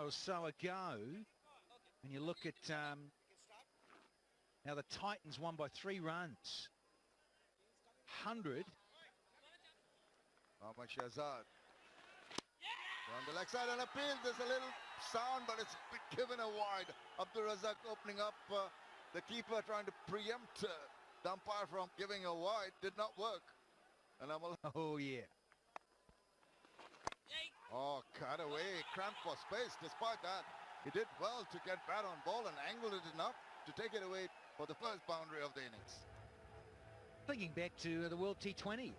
or so ago. And you look at now the Titans won by 3 runs. 100. Mohammad Shahzad. On the leg side and appeal, there's a little sound, but it's been given a wide. Abdul Razak opening up, the keeper trying to preempt the umpire from giving a wide. Did not work. And oh, yeah. Oh, cut away, cramped for space. Despite that, he did well to get bat on ball and angled it enough to take it away for the first boundary of the innings. Thinking back to the World T20.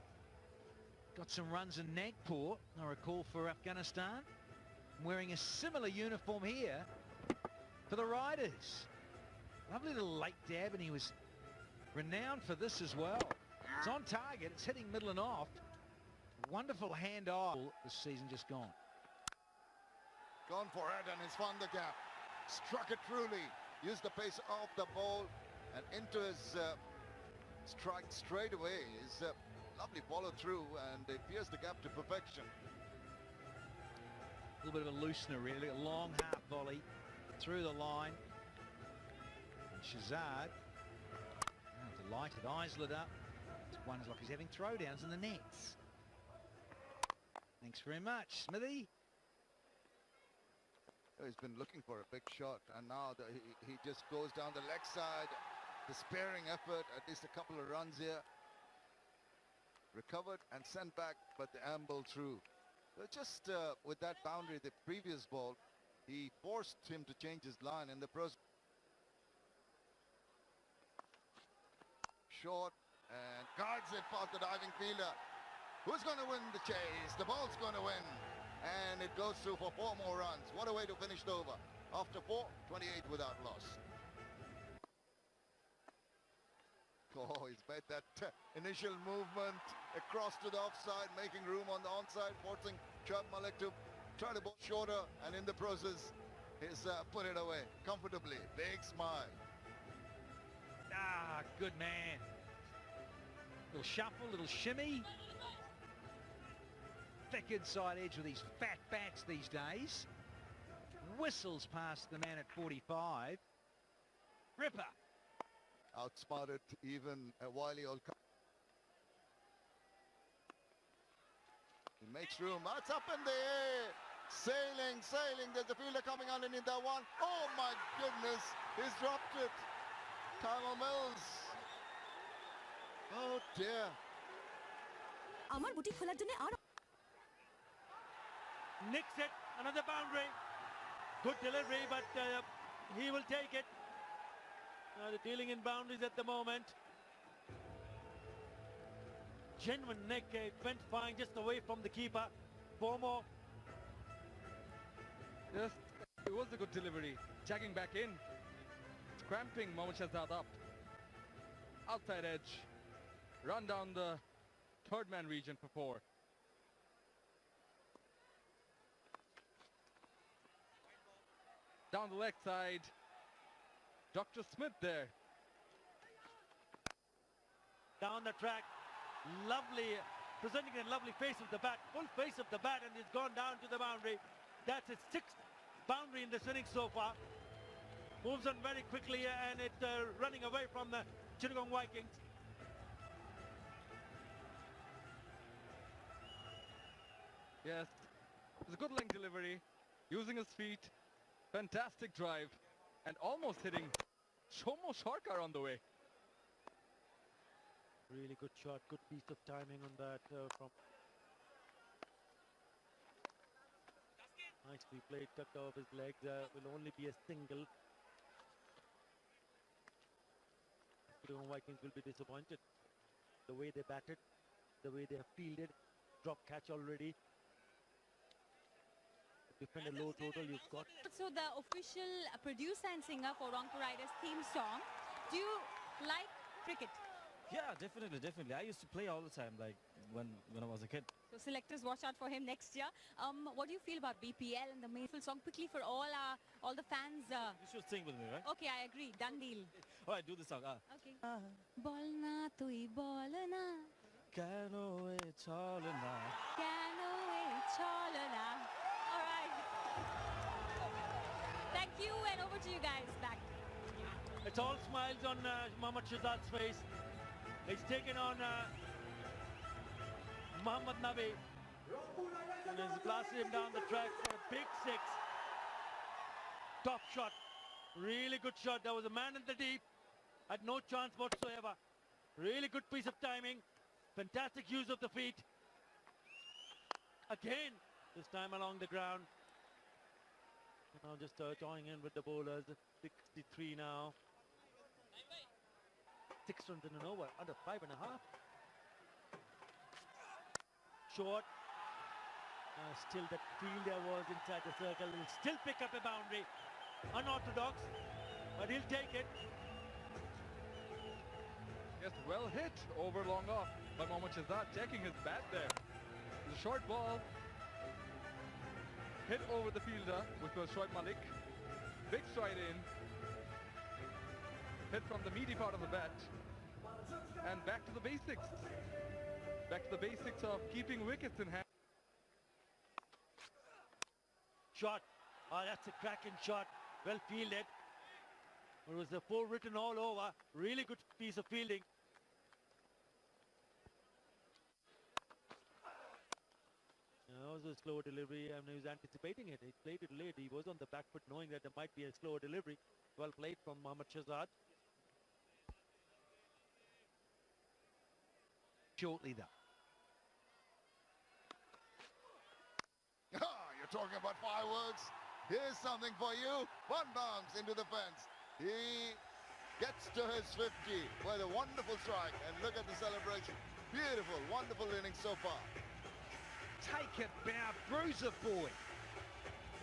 Got some runs in Nagpur, I recall, for Afghanistan. Wearing a similar uniform here for the Riders. Lovely little late dab, and he was renowned for this as well. It's on target, it's hitting middle and off. Wonderful hand-eye this season just gone. Gone for it, and he's found the gap. Struck it truly. Used the pace of the ball and into his strike straight away. His lovely follow through, and they pierced the gap to perfection. A little bit of a loosener, really. A long half volley through the line. And Shahzad, delighted, eyes lit up. It's one like he's having throwdowns in the nets. Thanks very much, Smithy. He's been looking for a big shot, and now he just goes down the leg side. Despairing effort, at least a couple of runs here. Recovered and sent back, but the amble through. Just with that boundary, the previous ball, he forced him to change his line in the process. Short, and guards it past the diving fielder. Who's going to win the chase? The ball's going to win. And it goes through for 4 more runs. What a way to finish the over. After 4, 28 without loss. Oh, he's made that initial movement across to the offside, making room on the onside, forcing Chubb Malik to try to bowl shorter, and in the process, he's put it away comfortably. Big smile. Ah, good man. Little shuffle, little shimmy. Thick inside edge with these fat bats these days. Whistles past the man at 45. Ripper. Outsmarted even a wily old. He makes room. That's up in the air. Sailing, sailing. There's a fielder coming underneath that one. Oh my goodness. He's dropped it. Kyle Mills. Oh dear. Amar buti khula dene aar. Nicks it. Another boundary. Good delivery, but he will take it. They're dealing in boundaries at the moment. Genuine nick. It went fine just away from the keeper. 4 more. Yes, it was a good delivery. Jagging back in. Cramping Mohammad Shahzad up. Outside edge. Run down the 3rd man region for 4. Down the leg side. Dr. Smith there. Down the track. Lovely, presenting a lovely face of the bat. Full face of the bat, and it's gone down to the boundary. That's his 6th boundary in this inning so far. Moves on very quickly, and it's running away from the Chittagong Vikings. Yes, it was a good length delivery. Using his feet. Fantastic drive. And almost hitting Shomo Sharkar on the way. Really good shot, good piece of timing on that from. Nicely played, tucked off his legs. Will only be a single. The Vikings will be disappointed. The way they batted, the way they have fielded, drop catch already. Defend a low total, you've got. So the official producer and singer for Rangpur Riders theme song. Do you like cricket? Yeah, definitely. I used to play all the time, like when I was a kid. So selectors watch out for him next year. What do you feel about BPL and the main full song quickly for all the fans? You should sing with me, right? Okay, I agree. Done deal. All right, do the song. Okay. Bolna tui bolna. Kano e chalna. Kano e chalna. All right. over to you guys back. It's all smiles on Mohammad Shahzad's face. He's taken on Mohammad Nabi. And he's blasted him down the track for a big 6. Top shot. Really good shot. There was a man in the deep. Had no chance whatsoever. Really good piece of timing. Fantastic use of the feet. Again, this time along the ground. Now just joining in with the bowlers. 63 now. 6 runs in an over. Under 5.5. Short. Still that fielder was inside the circle. He'll still pick up a boundary. Unorthodox, but he'll take it. Yes, well hit over long off by Mohammad Shahzad, checking his bat there. The short ball hit over the fielder, which was Shoaib Malik. Big stride in. Hit from the meaty part of the bat. And back to the basics. Back to the basics of keeping wickets in hand. Shot. Oh, that's a cracking shot. Well fielded. It was the 4 written all over. Really good piece of fielding. That was a slow delivery, and he was anticipating it. He played it late. He was on the back foot knowing that there might be a slower delivery. Well played from Mohammad Shahzad. Shortly though. You're talking about fireworks. Here's something for you. One bounce into the fence. He gets to his 50 with a wonderful strike. And look at the celebration. Beautiful, wonderful inning so far. Take it, bow, bruiser boy.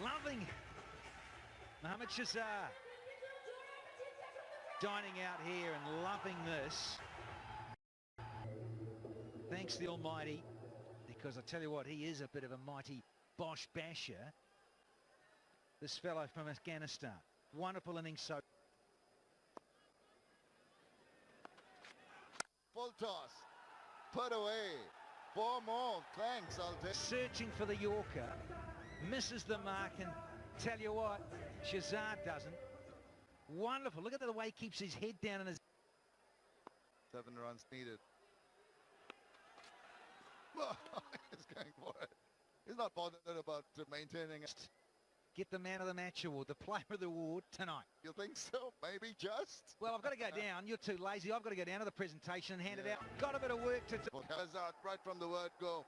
Loving Mohammad Shahzad. Dining out here and loving this. Thanks the Almighty, because I tell you what, he is a bit of a mighty Bosch basher. This fellow from Afghanistan. Wonderful innings so. Full toss. Put away. 4 more. Thanks, I'll take. Searching for the Yorker. Misses the mark, and tell you what, Shahzad doesn't. Wonderful. Look at the way he keeps his head down and his... 7 runs needed. He's going for it. He's not bothered about maintaining it. Get the man of the match award, the player of the award tonight. You think so? Maybe just? Well, I've got to go down. You're too lazy. I've got to go down to the presentation and hand it out. Got a bit of work to do. Shahzad, right from the word go.